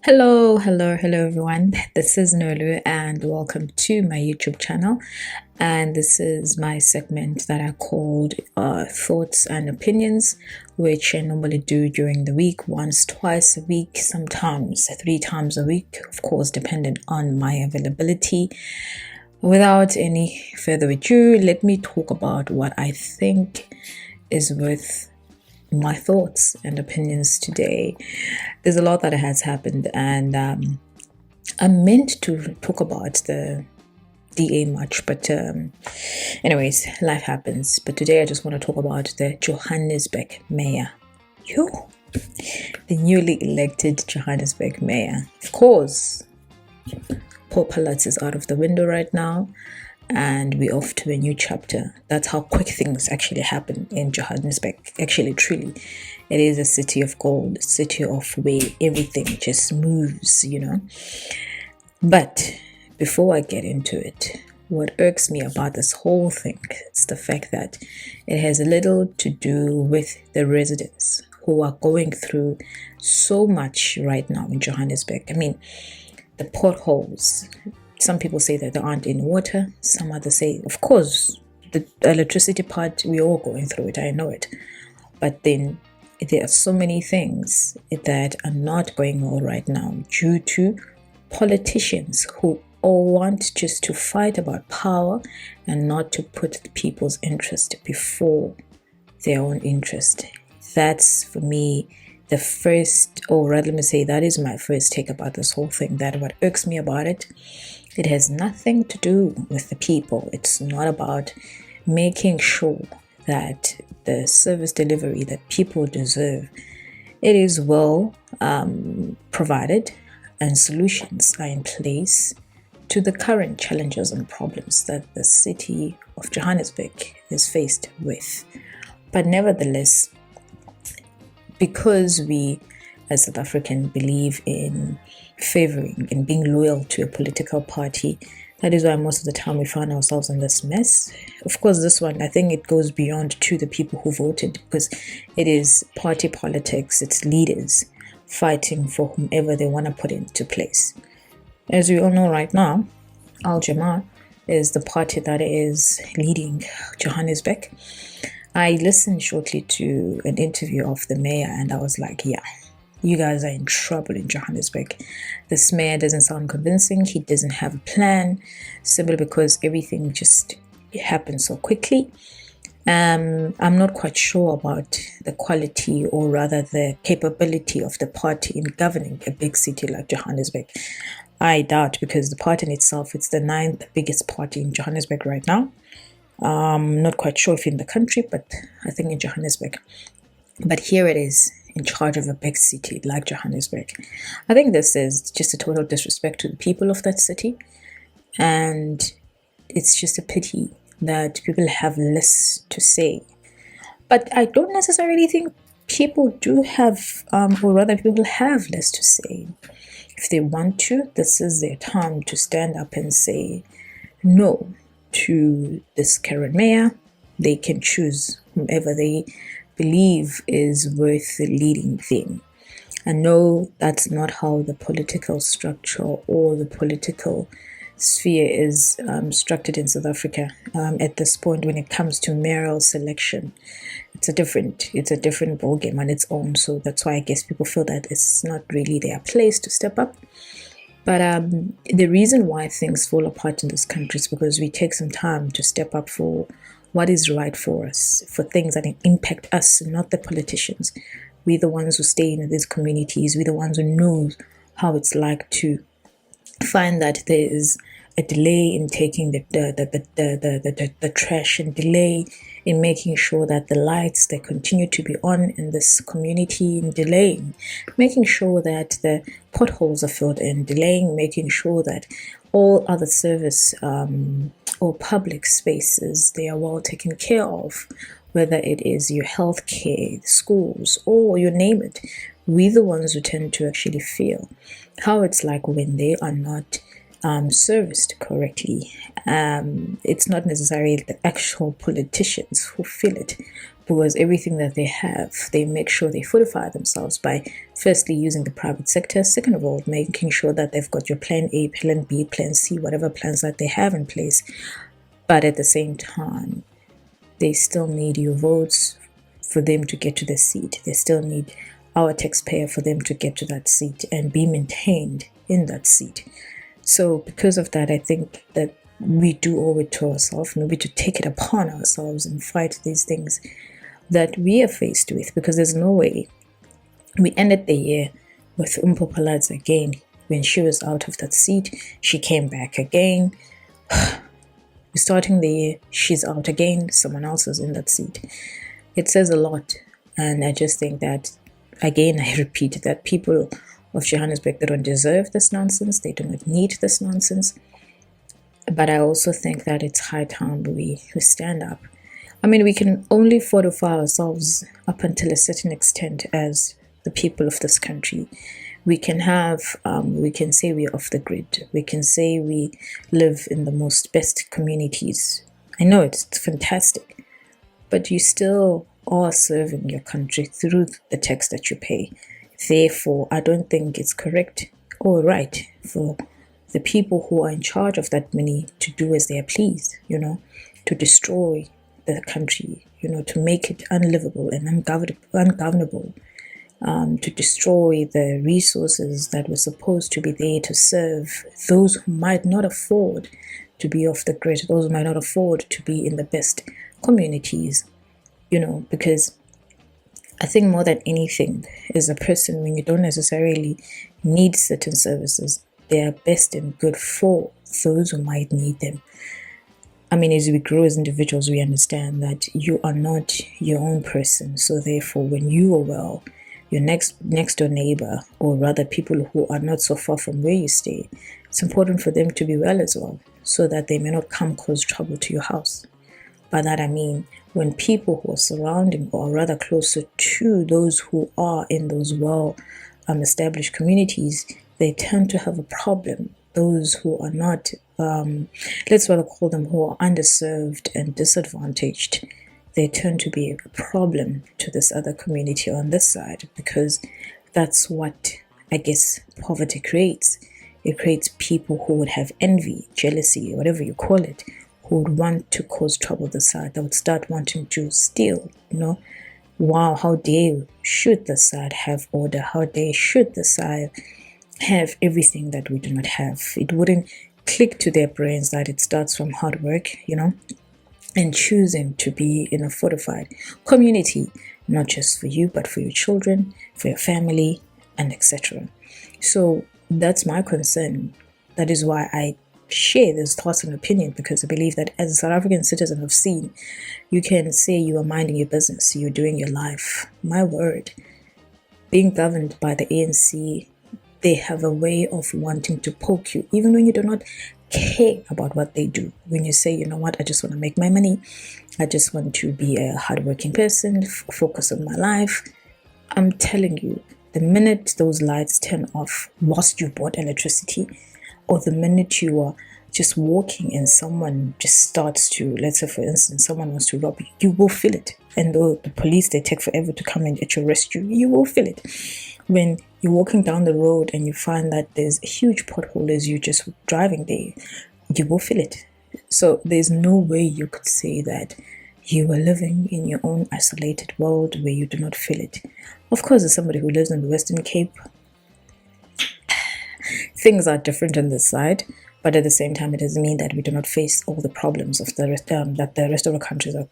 Hello everyone. This is Nolu and welcome to my YouTube channel. And this is my segment that I called Thoughts and Opinions, which I normally do during the week, once, twice a week, sometimes 3 times a week, of course, depending on my availability. Without any further ado, let me talk about what I think is worth my thoughts and opinions today. There's a lot that has happened, and I meant to talk about the DA march, but anyways, life happens. But today I just want to talk about the Johannesburg mayor. The newly elected Johannesburg mayor. Of course, Paul Pallets is out of the window right now, and we're off to a new chapter. That's how quick things actually happen in Johannesburg. Actually, truly, it is a city of gold, a city of where everything just moves, But before I get into it, what irks me about this whole thing is the fact that it has little to do with the residents who are going through so much right now in Johannesburg. I mean, the potholes. Some people say that there aren't any water. Some others say, of course, the electricity part, we're all going through it. I know it. But then there are so many things that are not going well right now due to politicians who all want just to fight about power and not to put people's interest before their own interest. That's, for me, the first, or rather, let me say, that is my first take about this whole thing. That what irks me about it, it has nothing to do with the people. It's not about making sure that the service delivery that people deserve, it is well provided and solutions are in place to the current challenges and problems that the city of Johannesburg is faced with. But nevertheless, because we as South African believe in favoring and being loyal to a political party, that is why most of the time we find ourselves in this mess. Of course, this one, I think it goes beyond to the people who voted, because it is party politics, it's leaders fighting for whomever they want to put into place. As we all know right now, Jama-ah is the party that is leading Johannesburg. I listened shortly to an interview of the mayor and I was like, yeah, you guys are in trouble in Johannesburg. This mayor doesn't sound convincing. He doesn't have a plan, simply because everything just happens so quickly. I'm not quite sure about the quality, or rather the capability of the party in governing a big city like Johannesburg. I doubt, because the party in itself, it's the 9th biggest party in Johannesburg right now. Not quite sure if in the country, but I think in Johannesburg. But here it is, in charge of a big city like Johannesburg. I think this is just a total disrespect to the people of that city. And it's just a pity that people have less to say. But I don't necessarily think people do have, or rather people have less to say. If they want to, this is their time to stand up and say no to this current mayor. They can choose whomever they believe is worth leading them. I know that's not how the political structure or the political sphere is structured in South Africa at this point when it comes to mayoral selection. It's a different ballgame on its own. So that's why I guess people feel that it's not really their place to step up. But the reason why things fall apart in this country is because we take some time to step up for what is right for us, for things that impact us, not the politicians. We're the ones who stay in these communities. We're the ones who know how it's like to find that there is a delay in taking the trash, and delay in making sure that the lights, they continue to be on in this community, and delaying making sure that the potholes are filled in, delaying making sure that all other service or public spaces, they are well taken care of, whether it is your healthcare, schools, or you name it. We're the ones who tend to actually feel how it's like when they are not serviced correctly. It's not necessarily the actual politicians who feel it, because everything that they have, they make sure they fortify themselves by firstly using the private sector, second of all, making sure that they've got your plan A, plan B, plan C, whatever plans that they have in place. But at the same time, they still need your votes for them to get to the seat. They still need our taxpayer for them to get to that seat and be maintained in that seat. So because of that, I think that we do owe it to ourselves, maybe to take it upon ourselves and fight these things that we are faced with, because there's no way. We ended the year with Umpopaladze again. When she was out of that seat, she came back again. We're starting the year, she's out again, someone else is in that seat. It says a lot, and I just think that, again, I repeat that people of Johannesburg, they don't deserve this nonsense, they do not need this nonsense. But I also think that it's high time we stand up. I mean, we can only fortify ourselves up until a certain extent as the people of this country. We can we can say we're off the grid. We can say we live in the most best communities. I know it's fantastic, but you still are serving your country through the tax that you pay. Therefore, I don't think it's correct or right for the people who are in charge of that money to do as they are pleased, to destroy the country, to make it unlivable and ungovernable, to destroy the resources that were supposed to be there to serve those who might not afford to be off the grid, those who might not afford to be in the best communities, because I think more than anything, as a person, when you don't necessarily need certain services, they are best and good for those who might need them. I mean, as we grow as individuals, we understand that you are not your own person. So therefore, when you are well, your next door neighbor, or rather people who are not so far from where you stay, it's important for them to be well as well, so that they may not come cause trouble to your house. By that I mean, when people who are surrounding or rather closer to those who are in those well established communities, they tend to have a problem. Those who are not, let's rather call them, who are underserved and disadvantaged, they tend to be a problem to this other community on this side, because that's what, I guess, poverty creates. It creates people who would have envy, jealousy, whatever you call it, who would want to cause trouble this side, that would start wanting to steal, Wow, how dare should the side have order? How dare should the side have everything that we do not have? It wouldn't click to their brains that it starts from hard work, and choosing to be in a fortified community, not just for you, but for your children, for your family, and etc. So that's my concern. That is why I share this thoughts and opinion, because I believe that as a South African citizen of seen, you can say you are minding your business, you're doing your life. My word, being governed by the ANC, they have a way of wanting to poke you, even when you do not care about what they do. When you say, you know what, I just want to make my money, I just want to be a hardworking person, focus on my life. I'm telling you, the minute those lights turn off whilst you bought electricity, or the minute you are just walking and someone just starts to, let's say for instance, someone wants to rob you, you will feel it. And though the police, they take forever to come and at your rescue, you will feel it. When you're walking down the road and you find that there's a huge pothole as you're just driving there, you will feel it. So there's no way you could say that you are living in your own isolated world where you do not feel it. Of course, as somebody who lives in the Western Cape, things are different on this side, but at the same time, it doesn't mean that we do not face all the problems of the rest, that the rest of the countries of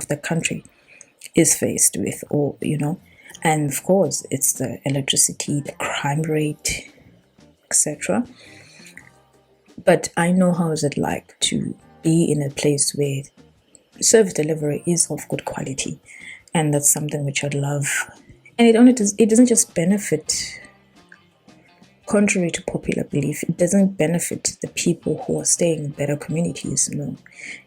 the country is faced with, or and of course, it's the electricity, the crime rate, etc. But I know how is it like to be in a place where service delivery is of good quality, and that's something which I'd love. And it doesn't just benefit, contrary to popular belief, it doesn't benefit the people who are staying in better communities. No,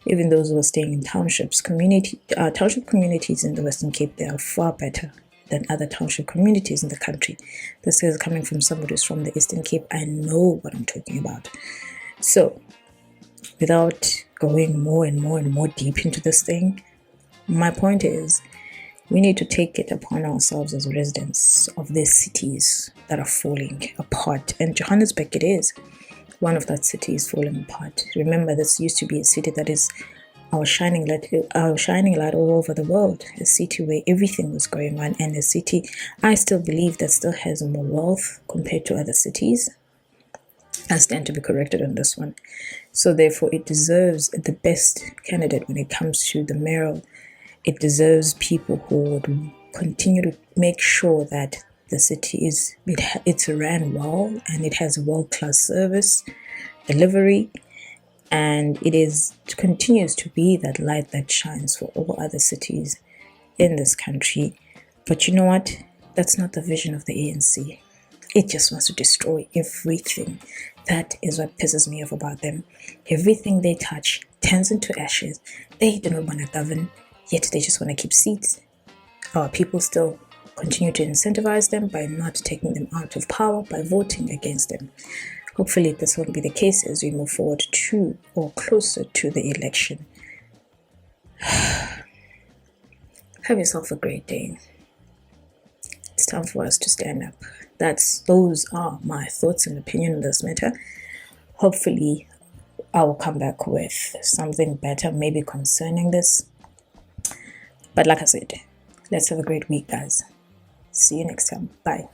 even those who are staying in townships, township communities in the Western Cape, they are far better than other township communities in the country. This is coming from somebody who's from the Eastern Cape. I know what I'm talking about. So, without going more and more and more deep into this thing, my point is we need to take it upon ourselves as residents of these cities that are falling apart. And Johannesburg, it is one of that cities falling apart. Remember, this used to be a city that is our shining light all over the world, a city where everything was going on, and a city I still believe that still has more wealth compared to other cities. I stand to be corrected on this one. So therefore, it deserves the best candidate when it comes to the mayoral. It deserves people who would continue to make sure that the city it's ran well and it has world-class service delivery, and continues to be that light that shines for all other cities in this country. But you know what? That's not the vision of the ANC. It just wants to destroy everything. That is what pisses me off about them. Everything they touch turns into ashes. They do not want to govern, yet they just want to keep seats. Our people still continue to incentivize them by not taking them out of power, by voting against them. Hopefully this won't be the case as we move forward to or closer to the election. Have yourself a great day. It's time for us to stand up. Those are my thoughts and opinion on this matter. Hopefully I will come back with something better, maybe concerning this. But like I said, let's have a great week, guys. See you next time. Bye.